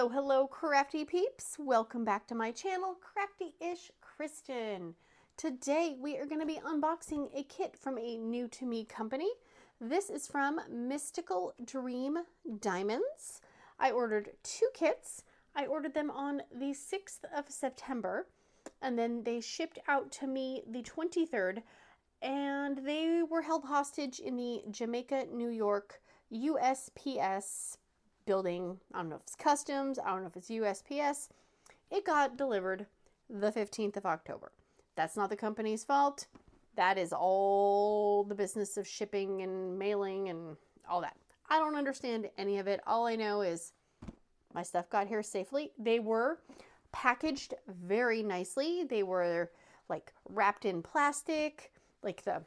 Hello, hello, crafty peeps. Welcome back to my channel, Crafty-ish-kristyn. Today we are going to be unboxing a kit from a new to me company. This is from Mystical Dream Diamonds. I ordered 2 kits. I ordered them on the 6th of September, and then they shipped out to me the 23rd, and they were held hostage in the Jamaica, New York USPS building. I don't know if it's customs, I don't know if it's USPS. It got delivered the 15th of October. That's not the company's fault. That is all the business of shipping and mailing and all that. I don't understand any of it. All I know is my stuff got here safely. They were packaged very nicely. They were like wrapped in plastic, like the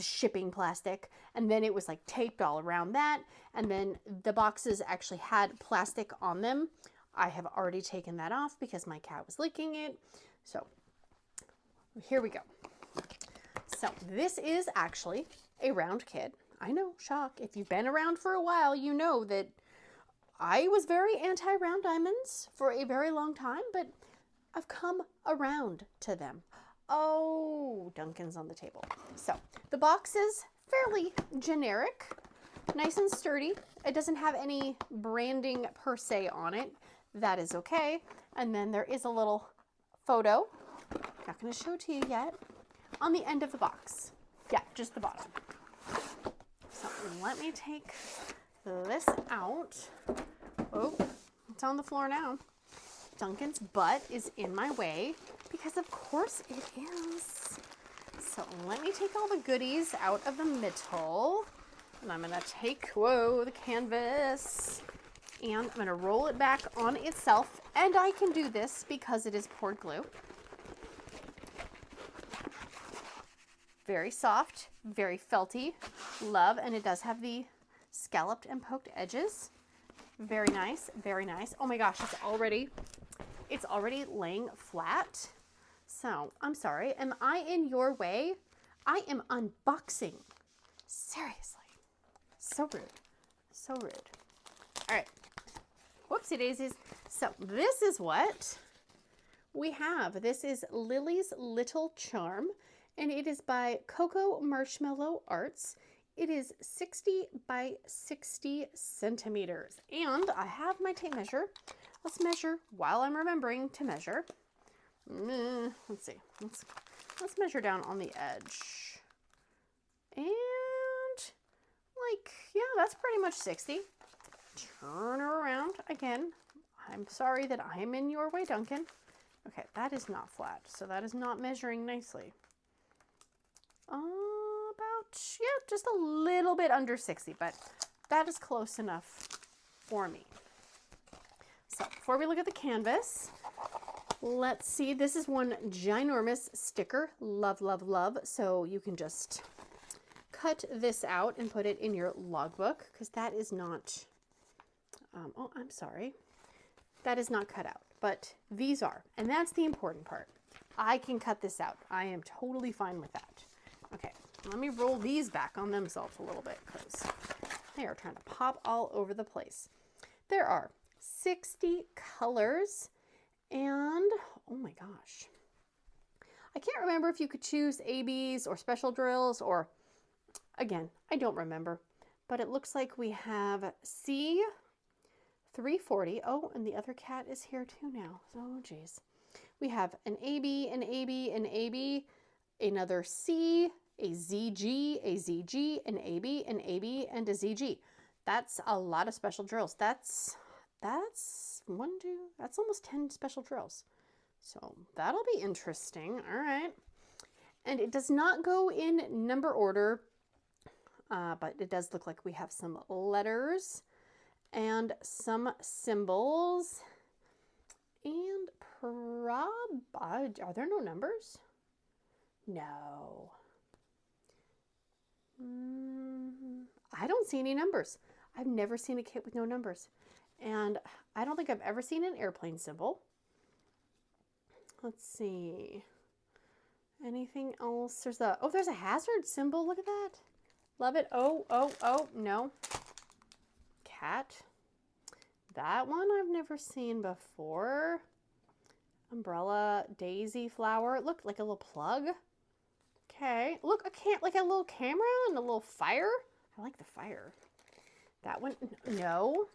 shipping plastic, and then it was like taped all around that, and then the boxes actually had plastic on them. I have already taken that off because my cat was licking it. So here we go. So this is actually a round kit. I know, shock. If you've been around for a while, you know that I was very anti-round diamonds for a very long time, but I've come around to them. Oh, Duncan's on the table. So the box is fairly generic, nice and sturdy. It doesn't have any branding per se on it. That is okay. And then there is a little photo, not going to show it to you yet, on the end of the box. Yeah, just the bottom. So let me take this out. Oh, it's on the floor now. Duncan's butt is in my way because of course it is. So let me take all the goodies out of the middle, and I'm gonna take, whoa, the canvas, and I'm gonna roll it back on itself, and I can do this because it is poured glue. Very soft, very felty, love, and it does have the scalloped and poked edges. Very nice, very nice. Oh my gosh, it's already laying flat. So I'm sorry, am I in your way? I am unboxing. Seriously, so rude, so rude. All right, whoopsie daisies. So this is what we have. This is Lily's Little Charm, and it is by Cocoa Marshmallow Arts. It is 60 by 60 centimeters. And I have my tape measure. Let's measure while I'm remembering to measure. Let's see. Let's measure down on the edge. And yeah, that's pretty much 60. Turn her around again. I'm sorry that I am in your way, Duncan. Okay, that is not flat, so that is not measuring nicely. Yeah, just a little bit under 60, but that is close enough for me. So before we look at the canvas, let's see. This is one ginormous sticker. Love, love, love. So you can just cut this out and put it in your logbook, because that is not, oh, I'm sorry. That is not cut out, but these are, and that's the important part. I can cut this out. I am totally fine with that. Okay, let me roll these back on themselves a little bit because they are trying to pop all over the place. There are 60 colors, and oh my gosh. I can't remember if you could choose ABs or special drills, or again, I don't remember, but it looks like we have C340. Oh, and the other cat is here too now. Oh geez. We have an AB, an AB, an AB, another C, a ZG, a ZG, an AB, an AB, and a ZG. That's a lot of special drills. That's almost 10 special drills. So that'll be interesting. All right. And it does not go in number order, but it does look like we have some letters and some symbols. And are there no numbers? No. I don't see any numbers. I've never seen a kit with no numbers. And I don't think I've ever seen an airplane symbol. Let's see. Anything else? There's a hazard symbol. Look at that. Love it. Oh, no. Cat. That one I've never seen before. Umbrella, daisy flower. Look, like a little plug. Okay. Look, like a little camera and a little fire. I like the fire. That one, no.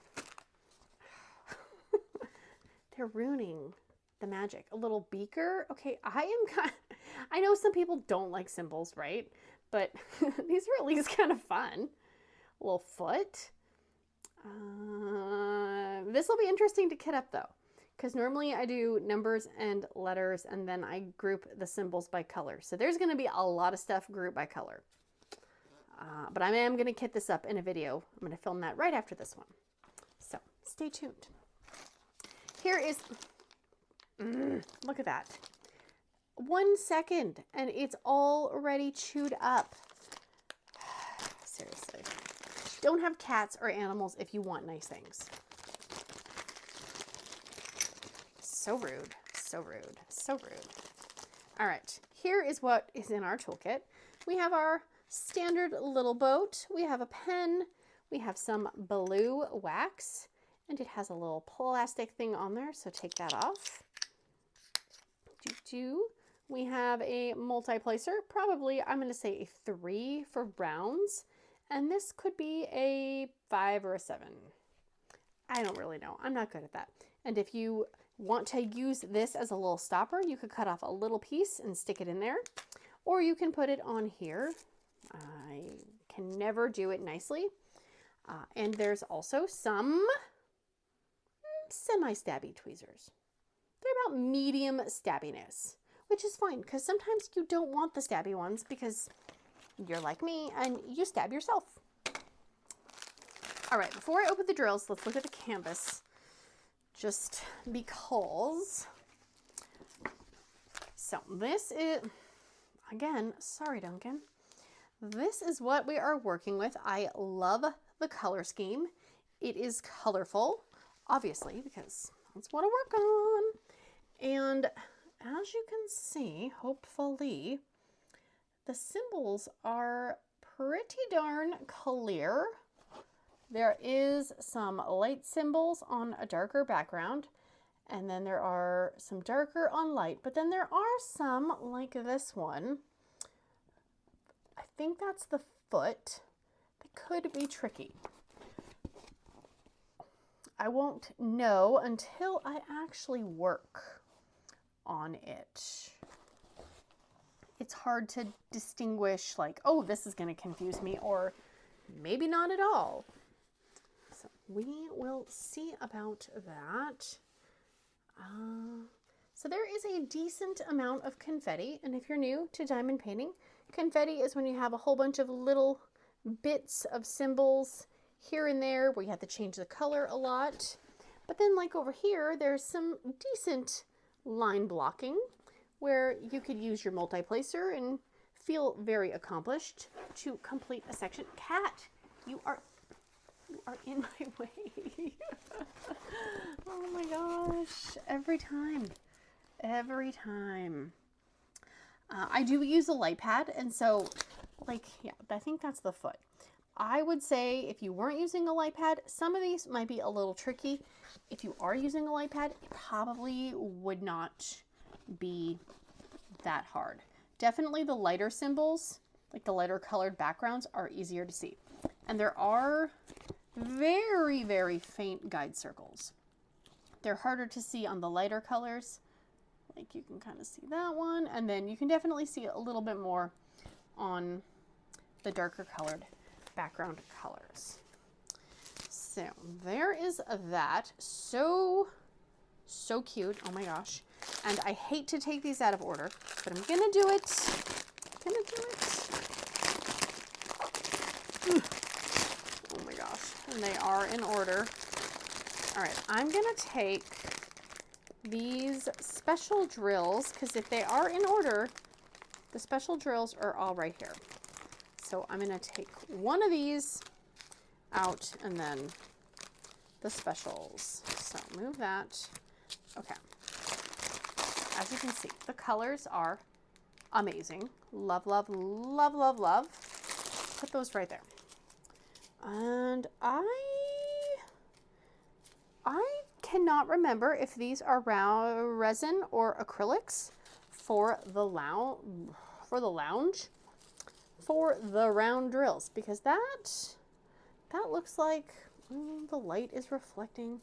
They're ruining the magic. A little beaker. Okay, I know some people don't like symbols, right? But these are at least kind of fun. A little foot. This will be interesting to kit up though, because normally I do numbers and letters and then I group the symbols by color. So there's going to be a lot of stuff grouped by color. But I am going to kit this up in a video. I'm going to film that right after this one. So stay tuned. Here is, look at that. 1 second and it's already chewed up. Seriously. Don't have cats or animals if you want nice things. So rude, so rude, so rude. All right, here is what is in our toolkit. We have our standard little boat. We have a pen. We have some blue wax, and it has a little plastic thing on there, so take that off. We have a multi-placer, probably I'm going to say a 3 for browns, and this could be a 5 or a 7. I don't really know. I'm not good at that. And if you want to use this as a little stopper, you could cut off a little piece and stick it in there, or you can put it on here. I can never do it nicely. And there's also some semi-stabby tweezers. They're about medium stabbiness, which is fine because sometimes you don't want the stabby ones because you're like me and you stab yourself. All right, before I open the drills, let's look at the canvas just because. So this is, again, sorry, Duncan. This is what we are working with. I love the color scheme. It is colorful, obviously, because that's what I work on. And as you can see, hopefully, the symbols are pretty darn clear. There is some light symbols on a darker background, and then there are some darker on light, but then there are some like this one. I think that's the foot. That could be tricky. I won't know until I actually work on it. It's hard to distinguish like, oh, this is going to confuse me, or maybe not at all. So we will see about that. So there is a decent amount of confetti, and if you're new to diamond painting, confetti is when you have a whole bunch of little bits of symbols here and there where you have to change the color a lot. But then like over here, there's some decent line blocking where you could use your multi-placer and feel very accomplished to complete a section. Cat, you are in my way. Oh my gosh, every time. I do use a light pad, and so like, yeah, I think that's the foot. I would say if you weren't using a light pad, some of these might be a little tricky. If you are using a light pad, it probably would not be that hard. Definitely the lighter symbols, like the lighter colored backgrounds, are easier to see. And there are very, very faint guide circles. They're harder to see on the lighter colors. Like you can kind of see that one, and then you can definitely see a little bit more on the darker colored background colors. So there is that. So cute. Oh my gosh. And I hate to take these out of order, but I'm gonna do it. Oh my gosh. And they are in order. All right, I'm gonna take these special drills, because if they are in order, the special drills are all right here. So I'm going to take one of these out and then the specials. So move that. Okay. As you can see, the colors are amazing. Love, love, love, love, love. Put those right there. And I I cannot remember if these are resin or acrylics for the lounge, for the round drills, because that looks like the light is reflecting.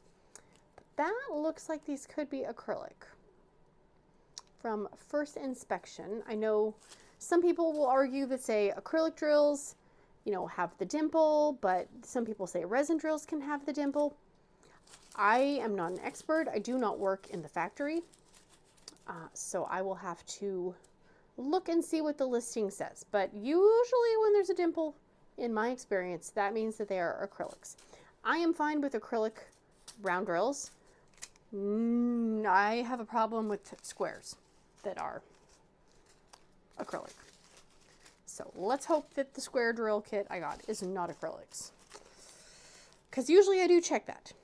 That looks like these could be acrylic from first inspection. I know some people will argue that say acrylic drills, you know, have the dimple, but some people say resin drills can have the dimple. I am not an expert. I do not work in the factory. So I will have to look and see what the listing says. But usually when there's a dimple, in my experience, that means that they are acrylics. I am fine with acrylic round drills. I have a problem with squares that are acrylic. So let's hope that the square drill kit I got is not acrylics, because usually I do check that.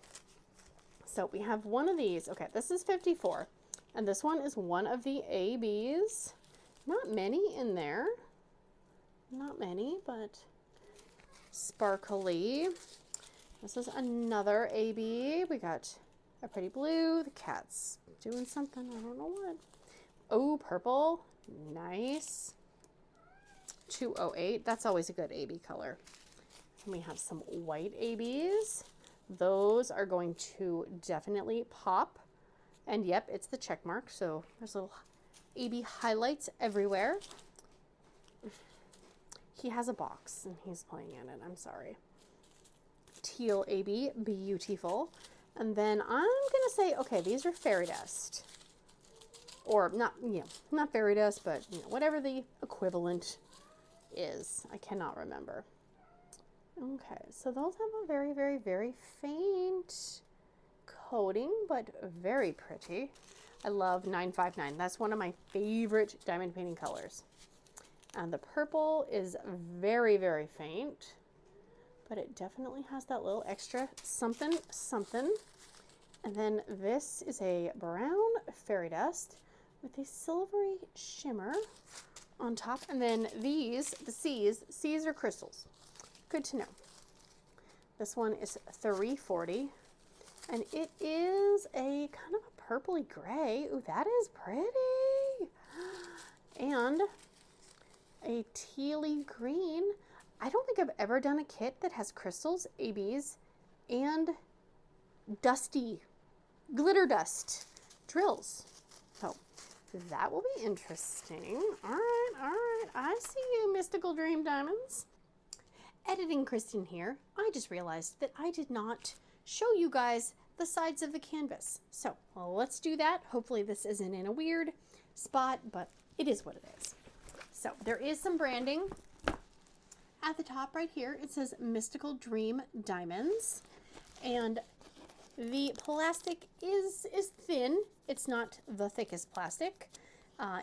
So we have one of these. Okay, this is 54, and this one is one of the ABs. Not many in there. Not many, but sparkly. This is another AB. We got a pretty blue. The cat's doing something. I don't know what. Oh, purple. Nice. 208. That's always a good AB color. And we have some white ABs. Those are going to definitely pop. And yep, it's the check mark. So there's little AB highlights everywhere. He has a box and he's playing in it. I'm sorry. Teal AB, beautiful. And then I'm going to say, okay, these are fairy dust. Or not, you know, not fairy dust, but you know, whatever the equivalent is. I cannot remember. Okay, so those have a very, very, very faint coating, but very pretty. I love 959. That's one of my favorite diamond painting colors. And the purple is very, very faint, but it definitely has that little extra something, something. And then this is a brown fairy dust with a silvery shimmer on top. And then these, the C's are crystals. Good to know. This one is 340, and it is a kind of a purpley gray. Ooh, that is pretty. And a tealy green. I don't think I've ever done a kit that has crystals, ABs, and dusty, glitter dust drills. So that will be interesting. All right. I see you, Mystical Dream Diamonds. Editing Kristen here. I just realized that I did not show you guys the sides of the canvas. So let's do that. Hopefully this isn't in a weird spot, but it is what it is. So there is some branding at the top right here. It says Mystical Dream Diamonds, and the plastic is thin. It's not the thickest plastic.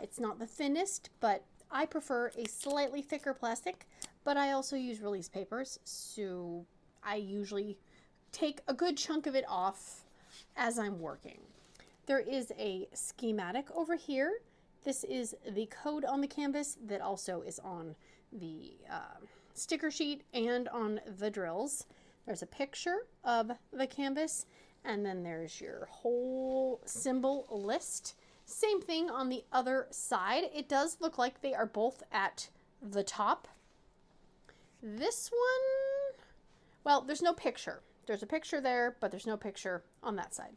It's not the thinnest, but I prefer a slightly thicker plastic, but I also use release papers, so I usually take a good chunk of it off as I'm working. There is a schematic over here. This is the code on the canvas that also is on the sticker sheet and on the drills. There's a picture of the canvas, and then there's your whole symbol list. Same thing on the other side. It does look like they are both at the top. This one, well, there's no picture. There's a picture there, but there's no picture on that side.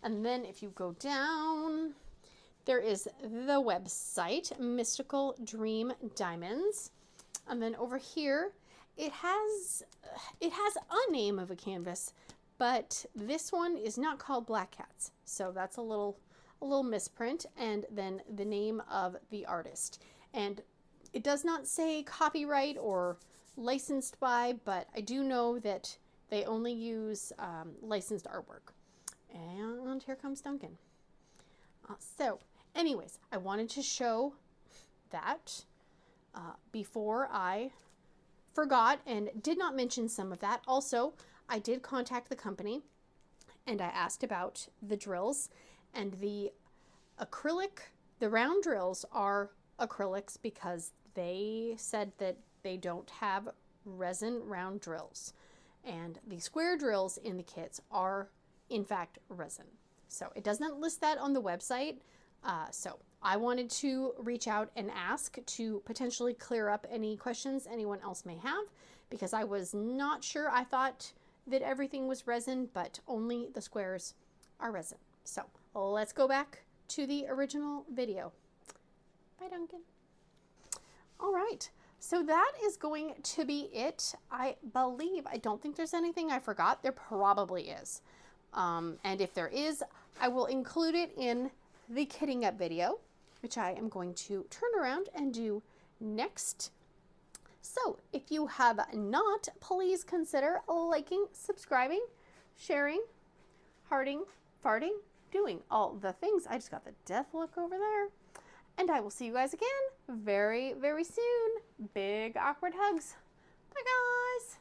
And then if you go down, there is the website, Mystical Dream Diamonds. And then over here, it has a name of a canvas, but this one is not called Black Cats. So that's a little misprint, and then the name of the artist. And it does not say copyright or licensed by, but I do know that they only use licensed artwork. And here comes Duncan. So anyways, I wanted to show that before I forgot and did not mention some of that. Also, I did contact the company and I asked about the drills, and the acrylic, the round drills are acrylics because they said that they don't have resin round drills. And the square drills in the kits are in fact resin. So it doesn't list that on the website. So I wanted to reach out and ask to potentially clear up any questions anyone else may have, because I was not sure. I thought that everything was resin, but only the squares are resin. So let's go back to the original video. Bye, Duncan. All right, so that is going to be it. I believe, I don't think there's anything I forgot. There probably is. And if there is, I will include it in the kitting up video, which I am going to turn around and do next. So if you have not, please consider liking, subscribing, sharing, hearting, farting, doing all the things. I just got the death look over there. And I will see you guys again very, very soon. Big awkward hugs. Bye, guys.